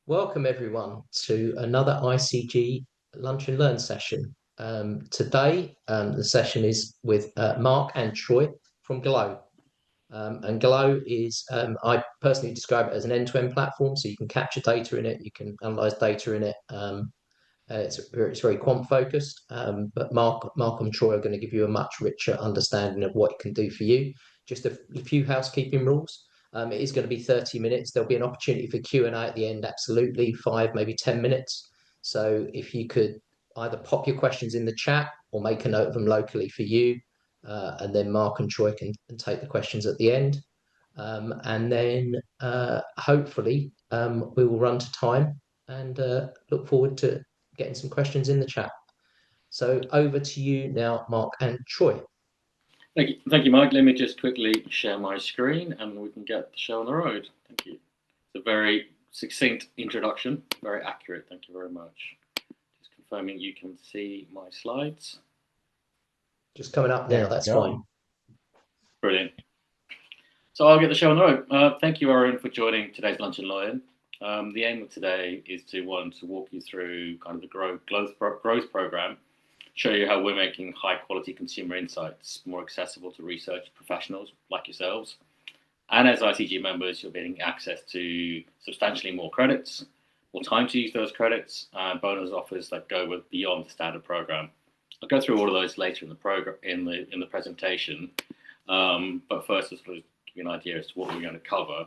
Welcome everyone to another ICG Lunch and Learn session. Today, the session is with Mark and Troy from Glow. And Glow is, I personally describe it as an end-to-end platform, so you can capture data in it, you can analyze data in it. It's very quant focused, but Mark and Troy are going to give you a much richer understanding of what it can do for you. Just a few housekeeping rules. It is going to be 30 minutes. There'll be an opportunity for Q&A at the end, absolutely, 5, maybe 10 minutes. So if you could either pop your questions in the chat or make a note of them locally for you, and then Mark and Troy can take the questions at the end. And then hopefully we will run to time and look forward to getting some questions in the chat. So over to you now, Mark and Troy. Thank you, Mike. Let me just quickly share my screen and we can get the show on the road. Thank you. It's a very succinct introduction, very accurate. Thank you very much. Just confirming you can see my slides. Just coming up now, that's fine. Brilliant. So I'll get the show on the road. Thank you, everyone, for joining today's Lunch and Learn. The aim of today is to walk you through kind of the growth program, show you how we're making high quality consumer insights more accessible to research professionals like yourselves. And as ICG members, you're getting access to substantially more credits, more time to use those credits, and bonus offers that go beyond the standard program. I'll go through all of those later in the program in the presentation. But first, just to give you an idea as to what we're going to cover.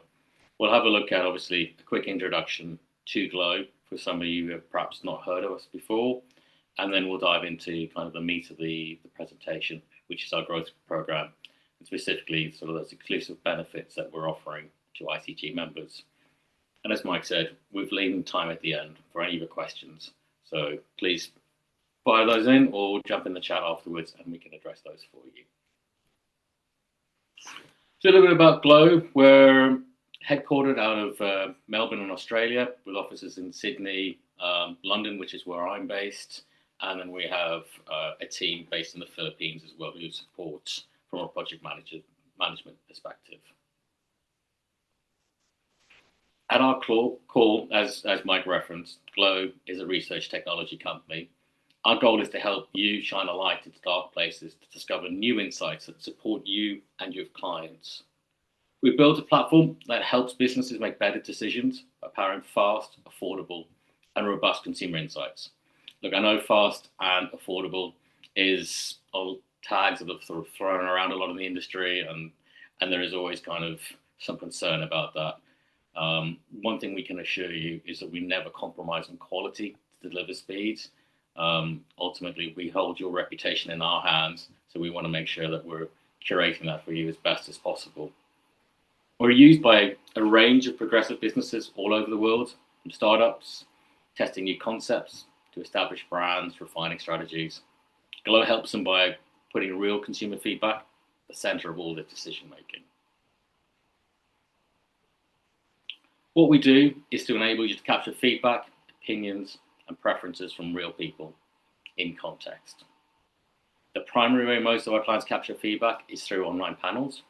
We'll have a look at, obviously, a quick introduction to Glow for some of you who have perhaps not heard of us before. And then we'll dive into kind of the meat of the presentation, which is our growth program, and specifically sort of those exclusive benefits that we're offering to ICG members. And as Mike said, we've leaving time at the end for any of your questions. So please fire those in or jump in the chat afterwards and we can address those for you. So a little bit about Glow. We're headquartered out of Melbourne in Australia with offices in Sydney, London, which is where I'm based. And then we have a team based in the Philippines as well who support from a project management perspective. At our core, as Mike referenced, Glow is a research technology company. Our goal is to help you shine a light into dark places to discover new insights that support you and your clients. We built a platform that helps businesses make better decisions by powering fast, affordable, and robust consumer insights. Look, I know fast and affordable is tags that are sort of thrown around a lot in the industry, and there is always kind of some concern about that. One thing we can assure you is that we never compromise on quality to deliver speed. Ultimately, we hold your reputation in our hands, so we want to make sure that we're curating that for you as best as possible. We're used by a range of progressive businesses all over the world, from startups, testing new concepts, to establish brands, refining strategies. Glow helps them by putting real consumer feedback at the center of all their decision making. What we do is to enable you to capture feedback, opinions, and preferences from real people in context. The primary way most of our clients capture feedback is through online panels.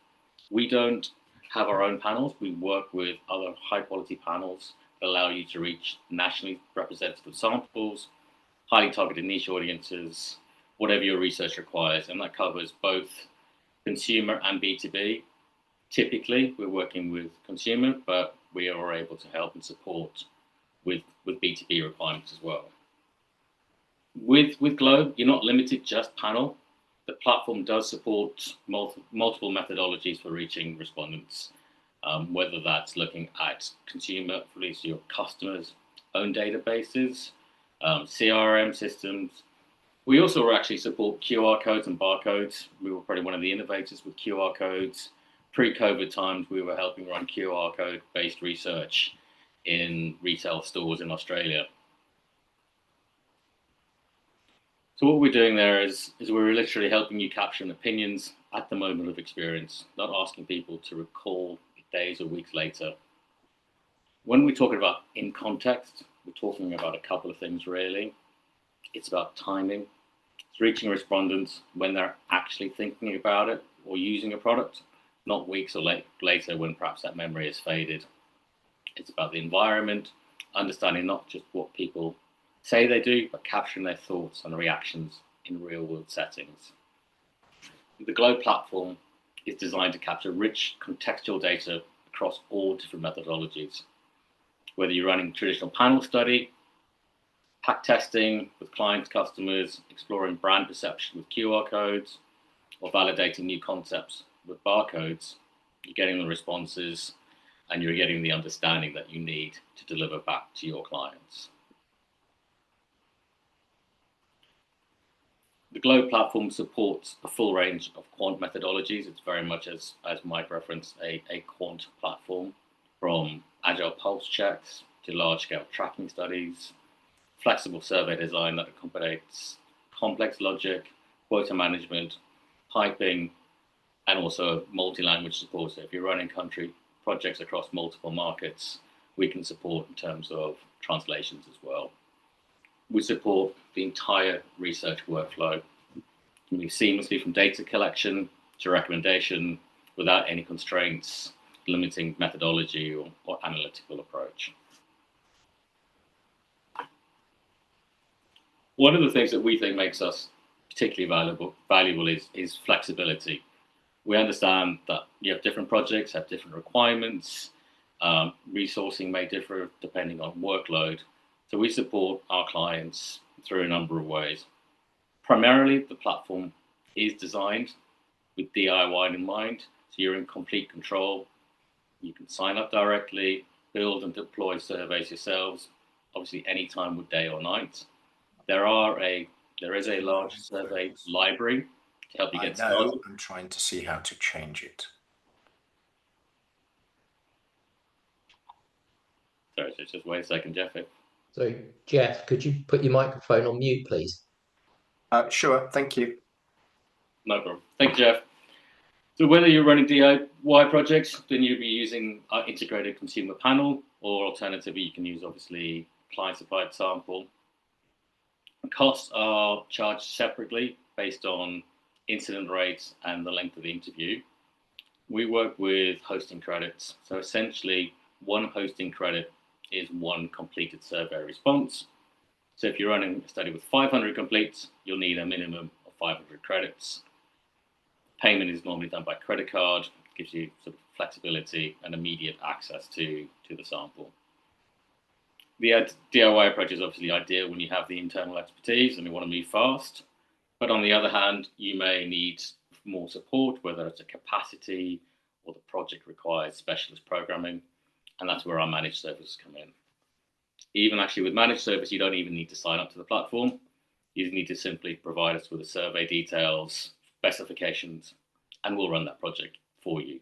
We don't have our own panels. We work with other high quality panels that allow you to reach nationally representative samples, highly targeted niche audiences, whatever your research requires. And that covers both consumer and B2B. Typically, we're working with consumer, but we are able to help and support with B2B requirements as well. With Glow, you're not limited just panel. The platform does support multiple methodologies for reaching respondents, whether that's looking at consumer, at least your customers' own databases, CRM systems. We also actually support QR codes and barcodes. We were probably one of the innovators with QR codes. Pre-COVID times, we were helping run QR code-based research in retail stores in Australia. So what we're doing there is we're literally helping you capture opinions at the moment of experience, not asking people to recall days or weeks later. When we're talking about in context, we're talking about a couple of things really. It's about timing. It's reaching respondents when they're actually thinking about it or using a product, not weeks or later when perhaps that memory has faded. It's about the environment, understanding not just what people say they do, but capturing their thoughts and reactions in real world settings. The Glow platform is designed to capture rich contextual data across all different methodologies. Whether you're running traditional panel study, pack testing with clients, customers, exploring brand perception with QR codes, or validating new concepts with barcodes, you're getting the responses and you're getting the understanding that you need to deliver back to your clients. The Glow platform supports a full range of quant methodologies. It's very much, as Mike referenced, a quant platform, from agile pulse checks to large-scale tracking studies, flexible survey design that accommodates complex logic, quota management, piping, and also multi-language support. So if you're running country projects across multiple markets, we can support in terms of translations as well. We support the entire research workflow. It can be seamlessly from data collection to recommendation without any constraints, limiting methodology or analytical approach. One of the things that we think makes us particularly valuable is flexibility. We understand that you have different projects, have different requirements, resourcing may differ depending on workload. So we support our clients through a number of ways. Primarily, the platform is designed with DIY in mind, so you're in complete control. You can sign up directly, build and deploy surveys yourselves, obviously anytime with day or night. There is a large survey library to help you get started. I'm trying to see how to change it. Sorry, so just wait a second, Jeff. So, Jeff, could you put your microphone on mute, please? Sure, thank you. No problem. Thank you, Jeff. So whether you're running DIY projects, then you'll be using our integrated consumer panel, or alternatively, you can use obviously client-supplied sample. Costs are charged separately based on incident rates and the length of the interview. We work with hosting credits. So essentially, one hosting credit is one completed survey response. So if you're running a study with 500 completes, you'll need a minimum of 500 credits. Payment is normally done by credit card, gives you sort of flexibility and immediate access to the sample. The DIY approach is obviously ideal when you have the internal expertise and you want to move fast. But on the other hand, you may need more support, whether it's a capacity or the project requires specialist programming. And that's where our managed services come in. Even actually with managed service, you don't even need to sign up to the platform. You need to simply provide us with the survey details, specifications, and we'll run that project for you.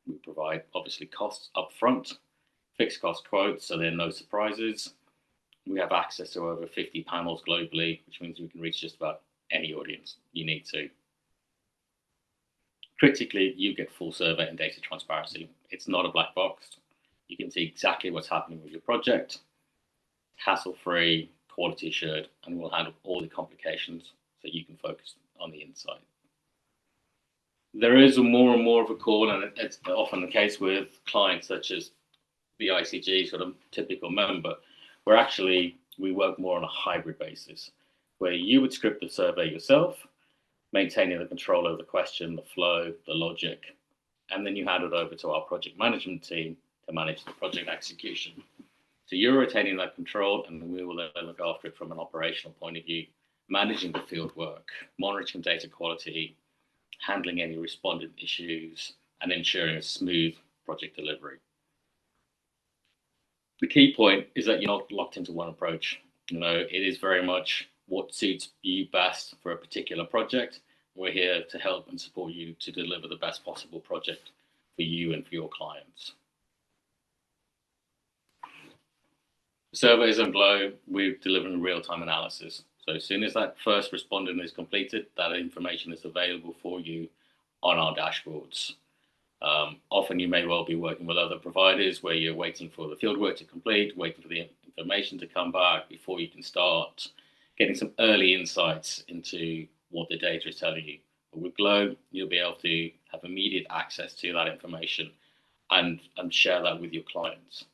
We provide obviously costs up front, fixed cost quotes, so there are no surprises. We have access to over 50 panels globally, which means we can reach just about any audience you need to. Critically, you get full survey and data transparency. It's not a black box. You can see exactly what's happening with your project, hassle-free, quality assured, and we'll handle all the complications so you can focus on the insight. There is more and more of a call, and it's often the case with clients such as the ICG sort of typical member, where actually we work more on a hybrid basis, where you would script the survey yourself, maintaining the control over the question, the flow, the logic, and then you hand it over to our project management team to manage the project execution. So you're retaining that control, and we will then look after it from an operational point of view, managing the field work, monitoring data quality, handling any respondent issues, and ensuring a smooth project delivery. The key point is that you're not locked into one approach. It is very much what suits you best for a particular project. We're here to help and support you to deliver the best possible project for you and for your clients. Surveys on Glow, we're delivering real-time analysis. So as soon as that first respondent is completed, that information is available for you on our dashboards. Often you may well be working with other providers where you're waiting for the fieldwork to complete, waiting for the information to come back before you can start getting some early insights into what the data is telling you. But with Glow, you'll be able to have immediate access to that information and share that with your clients.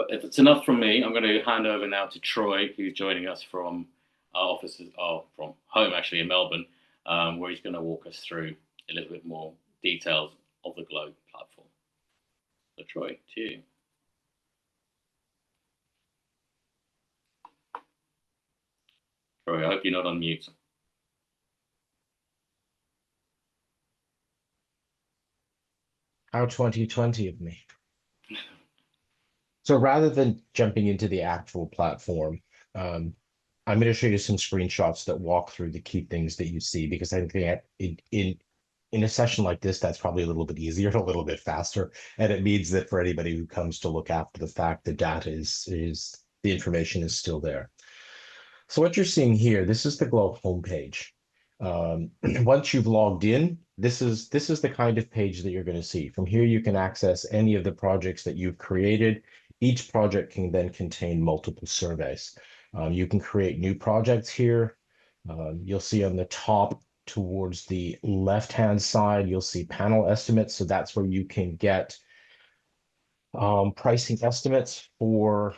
But if it's enough from me, I'm going to hand over now to Troy, who's joining us from our offices, from home actually in Melbourne, where he's going to walk us through a little bit more details of the Globe platform. So Troy, to you. Troy, I hope you're not on mute. How 2020 of me. So rather than jumping into the actual platform, I'm going to show you some screenshots that walk through the key things that you see, because I think in a session like this, that's probably a little bit easier, a little bit faster. And it means that for anybody who comes to look after the fact, the data is the information is still there. So what you're seeing here, this is the Globe homepage. Once you've logged in, this is the kind of page that you're going to see. From here, you can access any of the projects that you've created. Each project can then contain multiple surveys. You can create new projects here. You'll see on the top towards the left-hand side, you'll see panel estimates. So that's where you can get pricing estimates for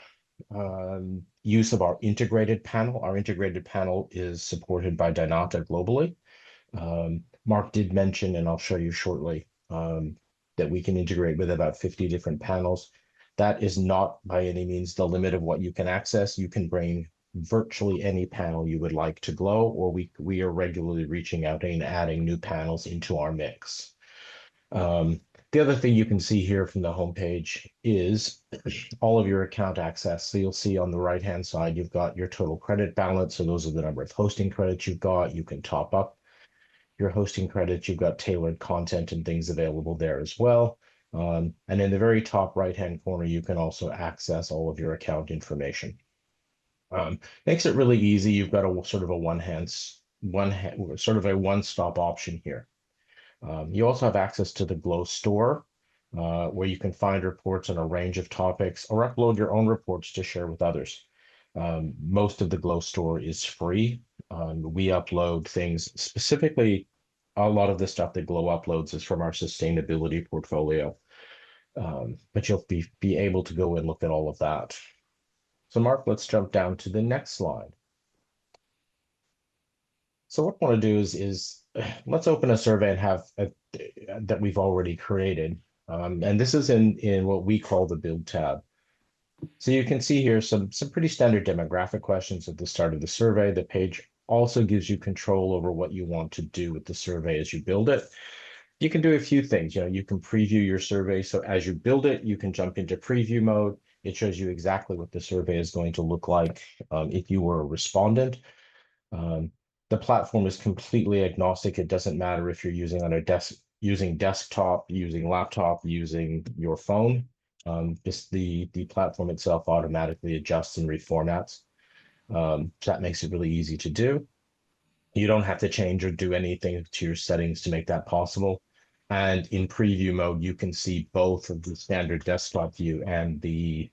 use of our integrated panel. Our integrated panel is supported by Dynata globally. Mark did mention, and I'll show you shortly, that we can integrate with about 50 different panels. That is not by any means the limit of what you can access. You can bring virtually any panel you would like to Glow, or we are regularly reaching out and adding new panels into our mix. The other thing you can see here from the homepage is all of your account access. So you'll see on the right-hand side, you've got your total credit balance. So those are the number of hosting credits you've got. You can top up your hosting credits. You've got tailored content and things available there as well. And in the very top right-hand corner, you can also access all of your account information. Makes it really easy. You've got a sort of a one-stop option here. You also have access to the Glow store, where you can find reports on a range of topics or upload your own reports to share with others. Most of the Glow store is free. We upload things specifically. A lot of the stuff that Glow uploads is from our sustainability portfolio, but you'll be able to go and look at all of that. So Mark, let's jump down to the next slide. So what I want to do is let's open a survey and have that we've already created. And this is in what we call the build tab. So you can see here some pretty standard demographic questions at the start of the survey. The page also gives you control over what you want to do with the survey as you build it. You can do a few things. You can preview your survey. So as you build it, you can jump into preview mode. It shows you exactly what the survey is going to look like if you were a respondent. The platform is completely agnostic. It doesn't matter if you're using on a using desktop, using laptop, using your phone. The platform itself automatically adjusts and reformats. So that makes it really easy to do. You don't have to change or do anything to your settings to make that possible. And in preview mode, you can see both of the standard desktop view and the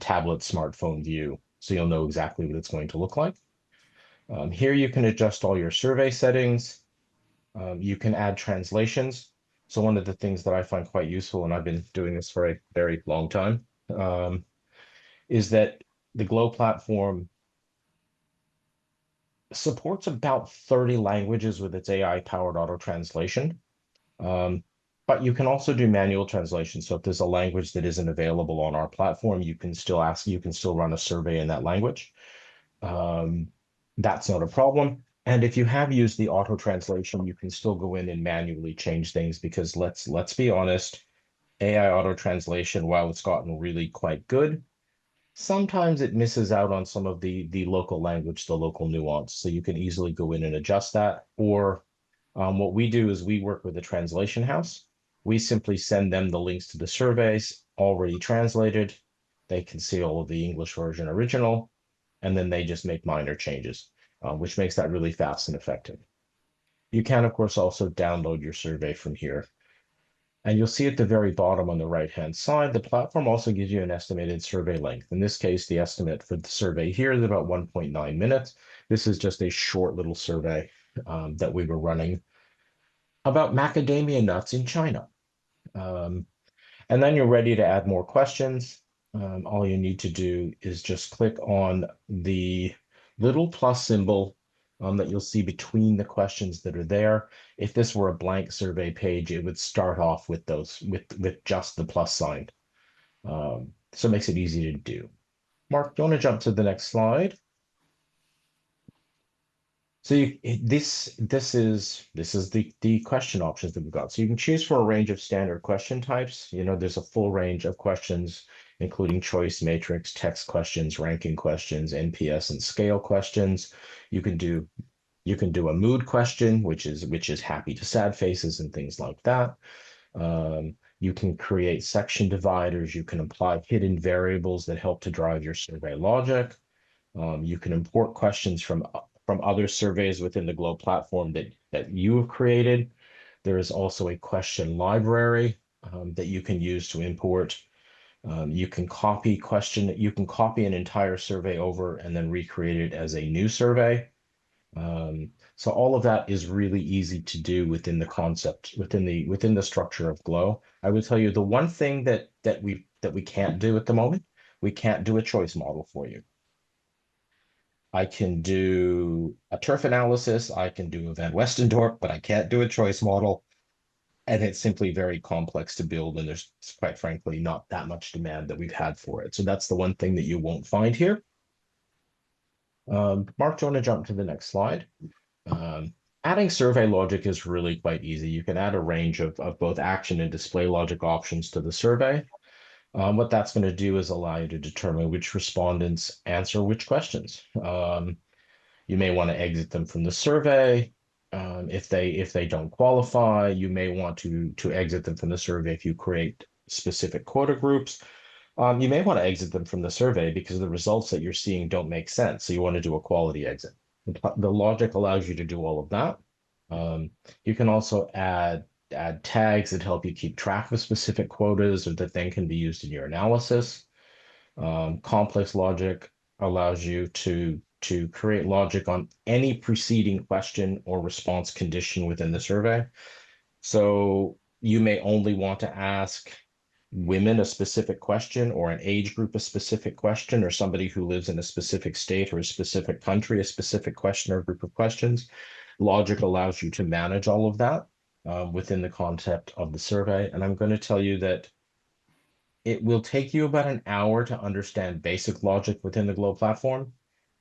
tablet smartphone view. So you'll know exactly what it's going to look like. Here you can adjust all your survey settings. You can add translations. So one of the things that I find quite useful, and I've been doing this for a very long time, is that the Glow platform supports about 30 languages with its AI-powered auto translation. But you can also do manual translation. So if there's a language that isn't available on our platform, you can still run a survey in that language. That's not a problem. And if you have used the auto translation, you can still go in and manually change things, because let's be honest, AI auto translation, while it's gotten really quite good, sometimes it misses out on some of the local language, the local nuance. So you can easily go in and adjust that. Or what we do is we work with a translation house. We simply send them the links to the surveys already translated. They can see all of the English version original, and then they just make minor changes, which makes that really fast and effective. You can, of course, also download your survey from here. And you'll see at the very bottom on the right-hand side, the platform also gives you an estimated survey length. In this case, the estimate for the survey here is about 1.9 minutes. This is just a short little survey that we were running about macadamia nuts in China. And then you're ready to add more questions. all you need to do is just click on the little plus symbol that you'll see between the questions that are there. If this were a blank survey page, it would start off with those with just the plus sign. So it makes it easy to do. Mark, do you want to jump to the next slide? So this is the question options that we've got. So you can choose for a range of standard question types. There's a full range of questions, including choice matrix, text questions, ranking questions, NPS and scale questions. You can do a mood question, which is happy to sad faces and things like that. You can create section dividers. You can apply hidden variables that help to drive your survey logic. You can import questions from other surveys within the Glow platform that you have created. There is also a question library that you can use to import. You can copy an entire survey over and then recreate it as a new survey. So all of that is really easy to do within the concept, within the structure of Glow. I would tell you the one thing that we can't do at the moment, we can't do a choice model for you. I can do a turf analysis, I can do a Van Westendorp, but I can't do a choice model. And it's simply very complex to build, and there's quite frankly not that much demand that we've had for it. So that's the one thing that you won't find here. Mark, do you want to jump to the next slide? Adding survey logic is really quite easy. You can add a range of both action and display logic options to the survey. What that's going to do is allow you to determine which respondents answer which questions. You may want to exit them from the survey. If they don't qualify, you may want to exit them from the survey if you create specific quota groups. You may want to exit them from the survey because the results that you're seeing don't make sense. So you want to do a quality exit. The logic allows you to do all of that. You can also add tags that help you keep track of specific quotas or that then can be used in your analysis. Complex logic allows you to create logic on any preceding question or response condition within the survey. So you may only want to ask women a specific question, or an age group a specific question, or somebody who lives in a specific state or a specific country a specific question or group of questions. Logic allows you to manage all of that within the concept of the survey. And I'm going to tell you that it will take you about an hour to understand basic logic within the Glow platform,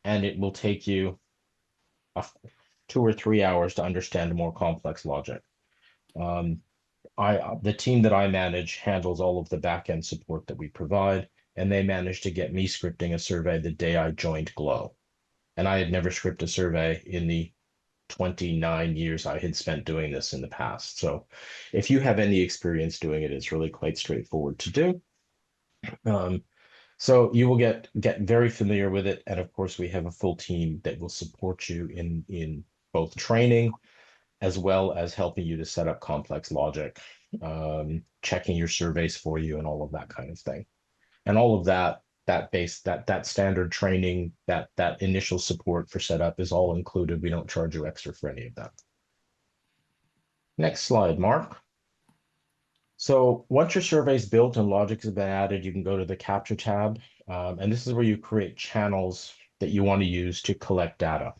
and it will take you 2 or 3 hours to understand more complex logic. The team that I manage handles all of the back-end support that we provide, and they managed to get me scripting a survey the day I joined Glow. And I had never scripted a survey in the 29 years I had spent doing this in the past. So if you have any experience doing it, it's really quite straightforward to do. So you will get very familiar with it. And of course, we have a full team that will support you in both training as well as helping you to set up complex logic, checking your surveys for you and all of that kind of thing. And all of that standard training, that initial support for setup is all included. We don't charge you extra for any of that. Next slide, Mark. So once your survey is built and logic has been added, you can go to the Capture tab. And this is where you create channels that you want to use to collect data.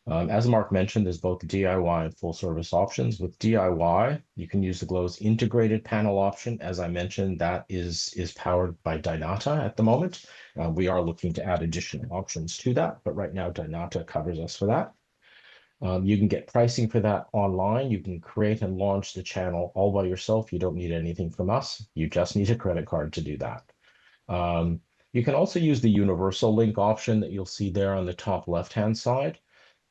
As Mark mentioned, there's both DIY and full service options. With DIY, you can use the Glow's integrated panel option. As I mentioned, that is powered by Dynata at the moment. We are looking to add additional options to that, but right now Dynata covers us for that. You can get pricing for that online. You can create and launch the channel all by yourself. You don't need anything from us. You just need a credit card to do that. You can also use the universal link option that you'll see there on the top left-hand side.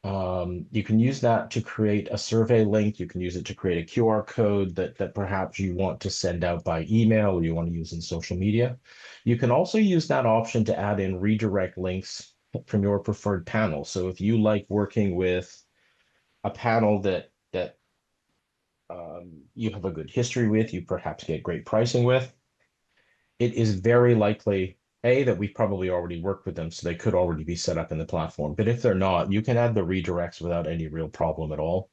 You can use that to create a survey link. You can use it to create a QR code that perhaps you want to send out by email or you want to use in social media. You can also use that option to add in redirect links from your preferred panel. So if you like working with a panel that you have a good history with, you perhaps get great pricing with, it is very likely that we've probably already worked with them, so they could already be set up in the platform. But if they're not, you can add the redirects without any real problem at all.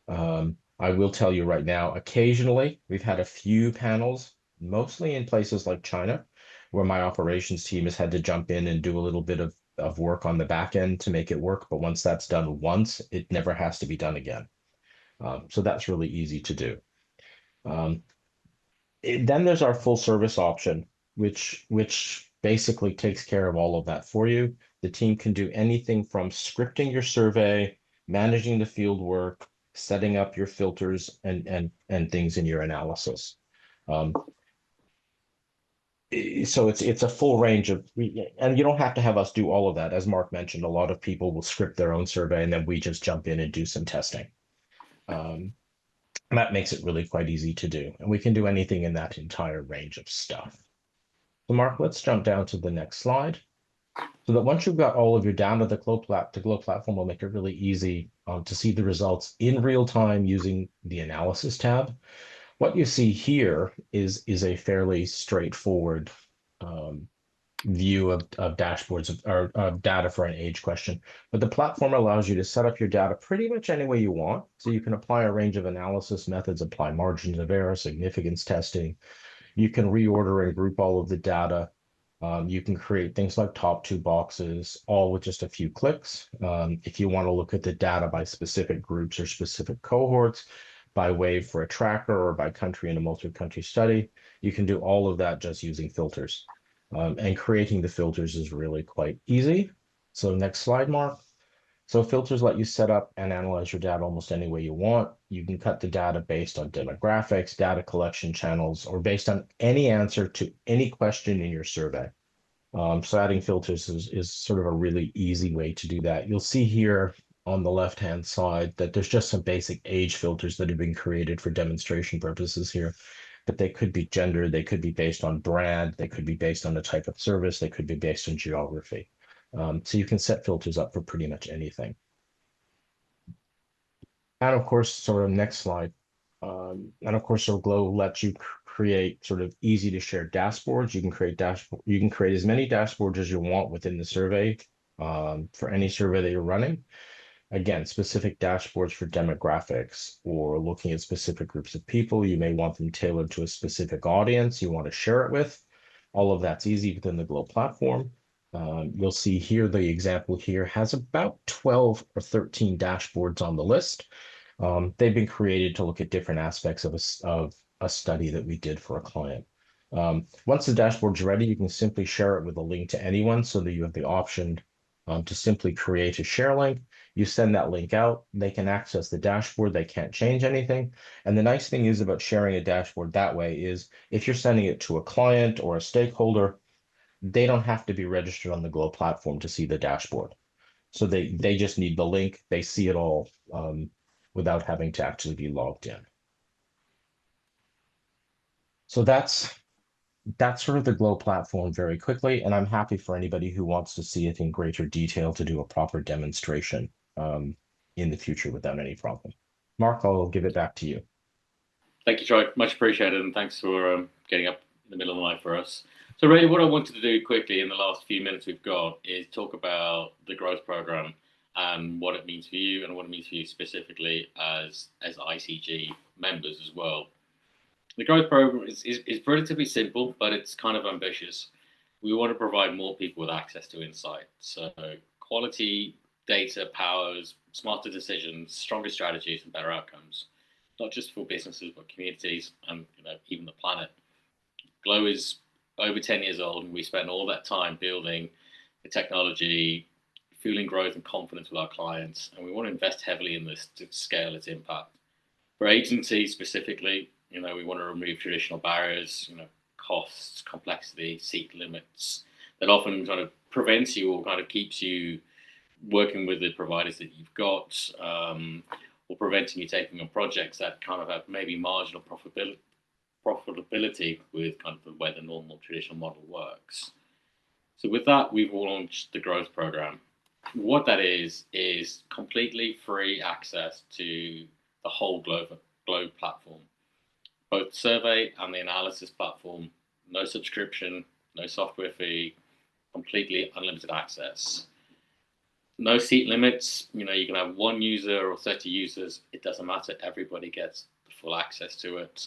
I will tell you right now, occasionally we've had a few panels, mostly in places like China, where my operations team has had to jump in and do a little bit of work on the back end to make it work. But once that's done once, it never has to be done again. So that's really easy to do. Then there's our full service option, which basically takes care of all of that for you. The team can do anything from scripting your survey, managing the field work, setting up your filters and things in your analysis. So it's a full range of, and you don't have to have us do all of that. As Mark mentioned, a lot of people will script their own survey and then we just jump in and do some testing. That makes it really quite easy to do. And we can do anything in that entire range of stuff. So Mark, let's jump down to the next slide. So that once you've got all of your data, the Glow platform will make it really easy to see the results in real time using the analysis tab. What you see here is a fairly straightforward view of dashboards or of data for an age question. But the platform allows you to set up your data pretty much any way you want. So you can apply a range of analysis methods, apply margins of error, significance testing. You can reorder and group all of the data. You can create things like top two boxes, all with just a few clicks. If you want to look at the data by specific groups or specific cohorts, by wave for a tracker or by country in a multi-country study, you can do all of that just using filters. And creating the filters is really quite easy. So next slide, Mark. So filters let you set up and analyze your data almost any way you want. You can cut the data based on demographics, data collection channels, or based on any answer to any question in your survey. So adding filters is sort of a really easy way to do that. You'll see here on the left-hand side that there's just some basic age filters that have been created for demonstration purposes here, but they could be gender, they could be based on brand, they could be based on the type of service, they could be based on geography. So you can set filters up for pretty much anything. And of course, sort of next slide. And of course, so Glow lets you create sort of easy to share dashboards. You can create as many dashboards as you want within the survey for any survey that you're running. Again, specific dashboards for demographics or looking at specific groups of people. You may want them tailored to a specific audience you want to share it with. All of that's easy within the Glow platform. You'll see here, the example here has about 12 or 13 dashboards on the list. They've been created to look at different aspects of a study that we did for a client. Once the dashboard's ready, you can simply share it with a link to anyone so that you have the option to simply create a share link. You send that link out, they can access the dashboard, they can't change anything. And the nice thing is about sharing a dashboard that way is if you're sending it to a client or a stakeholder, they don't have to be registered on the Glow platform to see the dashboard. So they just need the link, they see it all without having to actually be logged in. So that's sort of the Glow platform very quickly, and I'm happy for anybody who wants to see it in greater detail to do a proper demonstration in the future without any problem. Mark, I'll give it back to you. Thank you, Troy. Much appreciated, and thanks for getting up in the middle of the night for us. So really what I wanted to do quickly in the last few minutes we've got is talk about the growth program and what it means for you and what it means for you specifically as ICG members as well. The growth program is relatively simple, but it's kind of ambitious. We want to provide more people with access to insight. So quality data powers smarter decisions, stronger strategies, and better outcomes, not just for businesses, but communities and even the planet. Glow is over 10 years old, and we spent all that time building the technology, fueling growth and confidence with our clients, and we want to invest heavily in this to scale its impact. For agencies specifically, we want to remove traditional barriers, costs, complexity, seat limits that often kind of prevents you or kind of keeps you working with the providers that you've got, or preventing you taking on projects that kind of have maybe marginal profitability with kind of the way the normal traditional model works. So with that, we've launched the growth program. What that is completely free access to the whole Glow platform, both survey and the analysis platform. No subscription, no software fee, completely unlimited access. No seat limits. You can have 1 user or 30 users. It doesn't matter. Everybody gets the full access to it.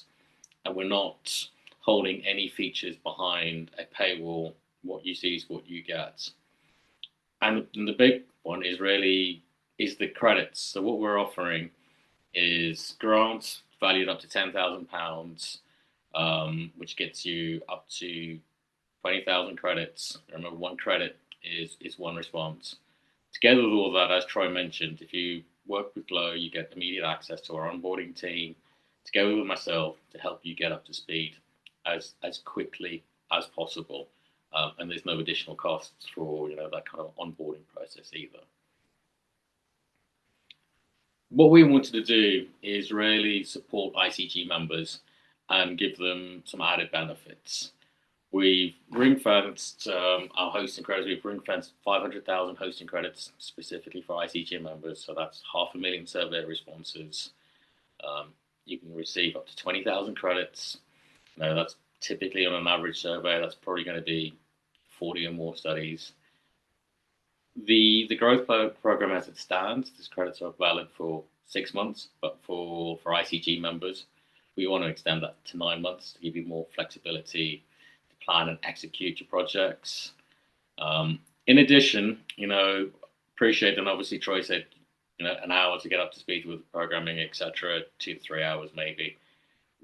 And we're not holding any features behind a paywall. What you see is what you get. And the big one is really is the credits. So what we're offering is grants valued up to £10,000, which gets you up to 20,000 credits. Remember, one credit is one response. Together with all that, as Troy mentioned, if you work with Glow, you get immediate access to our onboarding team, together with myself, to help you get up to speed as quickly as possible. And there's no additional costs for that kind of onboarding process either. What we wanted to do is really support ICG members and give them some added benefits. We've ring-fenced our hosting credits. We've ring-fenced 500,000 hosting credits specifically for ICG members. So that's 500,000 survey responses. You can receive up to 20,000 credits. Now, that's typically on an average survey. That's probably going to be 40 or more studies. The growth program as it stands, these credits are valid for 6 months, but for ICG members, we want to extend that to 9 months to give you more flexibility to plan and execute your projects. In addition, appreciate, and obviously Troy said, an hour to get up to speed with programming, etc., 2 to 3 hours maybe.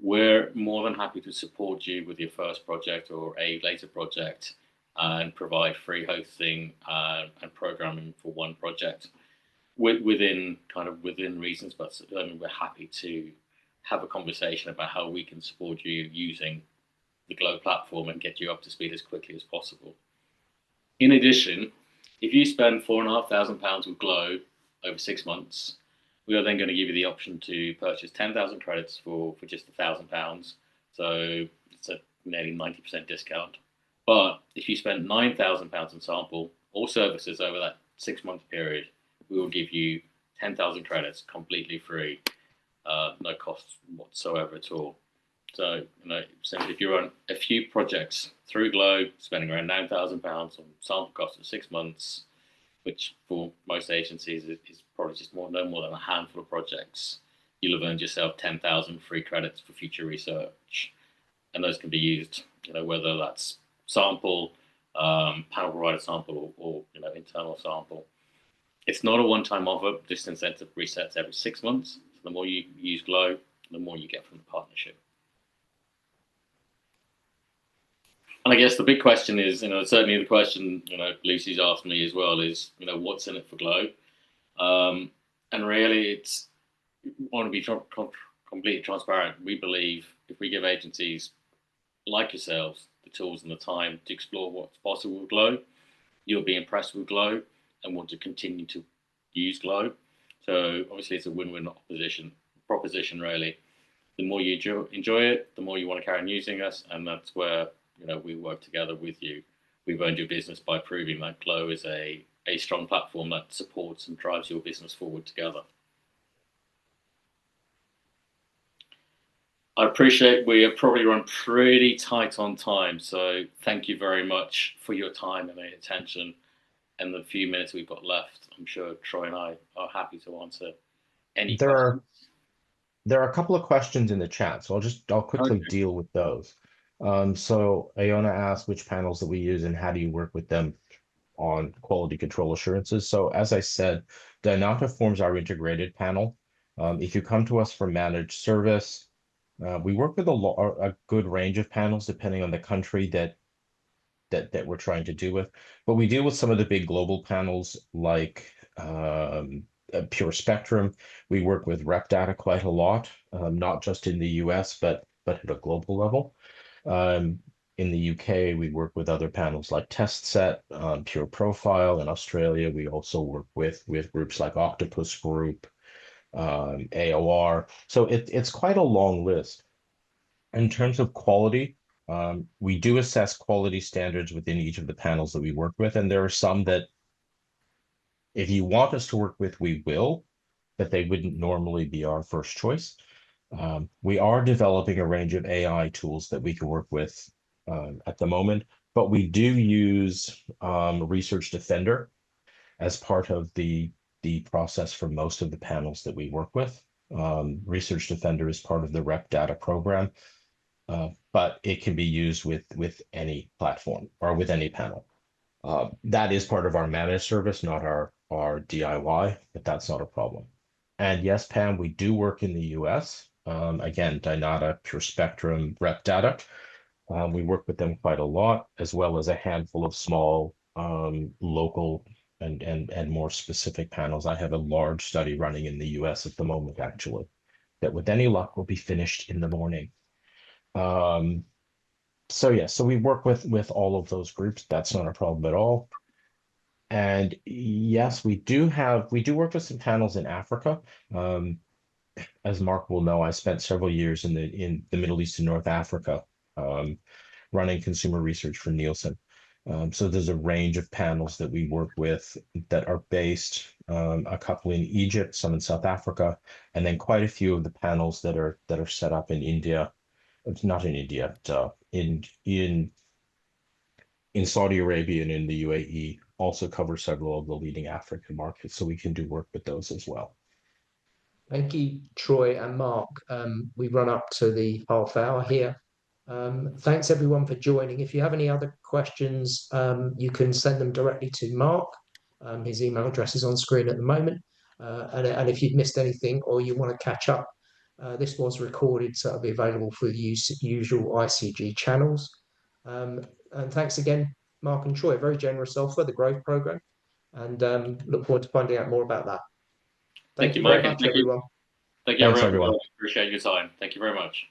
We're more than happy to support you with your first project or a later project and provide free hosting and programming for one project within reasons, but we're happy to have a conversation about how we can support you using the Glow platform and get you up to speed as quickly as possible. In addition, if you spend £4,500 with Glow over 6 months, we are then going to give you the option to purchase 10,000 credits for just £1,000. So it's a nearly 90% discount. But if you spend £9,000 in sample or services over that 6 month period, we will give you 10,000 credits completely free, no cost whatsoever at all. So, simply if you run a few projects through Glow, spending around £9,000 on sample cost of 6 months, which for most agencies is probably just no more than a handful of projects, you'll have earned yourself 10,000 free credits for future research. And those can be used, whether that's sample, panel provider sample, or internal sample. It's not a one-time offer. This incentive resets every 6 months. So the more you use Glow, the more you get from the partnership. And I guess the big question is, certainly the question, Lucy's asked me as well is, what's in it for Glow? And really, want to be completely transparent. We believe if we give agencies like yourselves the tools and the time to explore what's possible with Glow, you'll be impressed with Glow and want to continue to use Glow. So obviously, it's a win-win proposition, really. The more you enjoy it, the more you want to carry on using us, and that's where we work together with you. We've earned your business by proving that Glow is a strong platform that supports and drives your business forward together. I appreciate we have probably run pretty tight on time, so thank you very much for your time and attention. And the few minutes we've got left, I'm sure Troy and I are happy to answer any questions. There are a couple of questions in the chat, so I'll quickly deal with those. So Iona asked which panels that we use and how do you work with them on quality control assurances. So as I said, Dynata forms our integrated panel. If you come to us for managed service, we work with a good range of panels depending on the country that we're trying to do with, but we deal with some of the big global panels like Pure Spectrum. We work with rep data quite a lot, not just in the US, but at a global level. In the UK, we work with other panels like TestSet, Pure Profile. In Australia, we also work with groups like Octopus Group, AOR. So it's quite a long list. In terms of quality, we do assess quality standards within each of the panels that we work with, and there are some that if you want us to work with, we will, but they wouldn't normally be our first choice. We are developing a range of AI tools that we can work with at the moment, but we do use Research Defender as part of the process for most of the panels that we work with. Research Defender is part of the rep data program. but it can be used with any platform or with any panel. That is part of our managed service, not our DIY, but that's not a problem. And yes, Pam, we do work in the US. Again, Dynata, Pure Spectrum, Rep Data. We work with them quite a lot, as well as a handful of small local and more specific panels. I have a large study running in the US at the moment, actually, that with any luck will be finished in the morning. So yeah, so we work with all of those groups. That's not a problem at all. And yes, we do work with some panels in Africa. As Mark will know, I spent several years in the Middle East and North Africa, um, running consumer research for Nielsen. So there's a range of panels that we work with that are based, a couple in Egypt, some in South Africa, and then quite a few of the panels that are set up in India. It's not in India, in Saudi Arabia and in the UAE, also cover several of the leading African markets, so we can do work with those as well. Thank you, Troy and Mark. We've run up to the half hour here. Thanks everyone for joining. If you have any other questions, you can send them directly to Mark. His email address is on screen at the moment. And if you've missed anything or you want to catch up, this was recorded, so it'll be available through the usual ICG channels. And thanks again, Mark and Troy. Very generous offer, the growth program, and look forward to finding out more about that. Thank you very much, everyone. Thank you, Thanks, everyone. everyone. Appreciate your time. Thank you very much.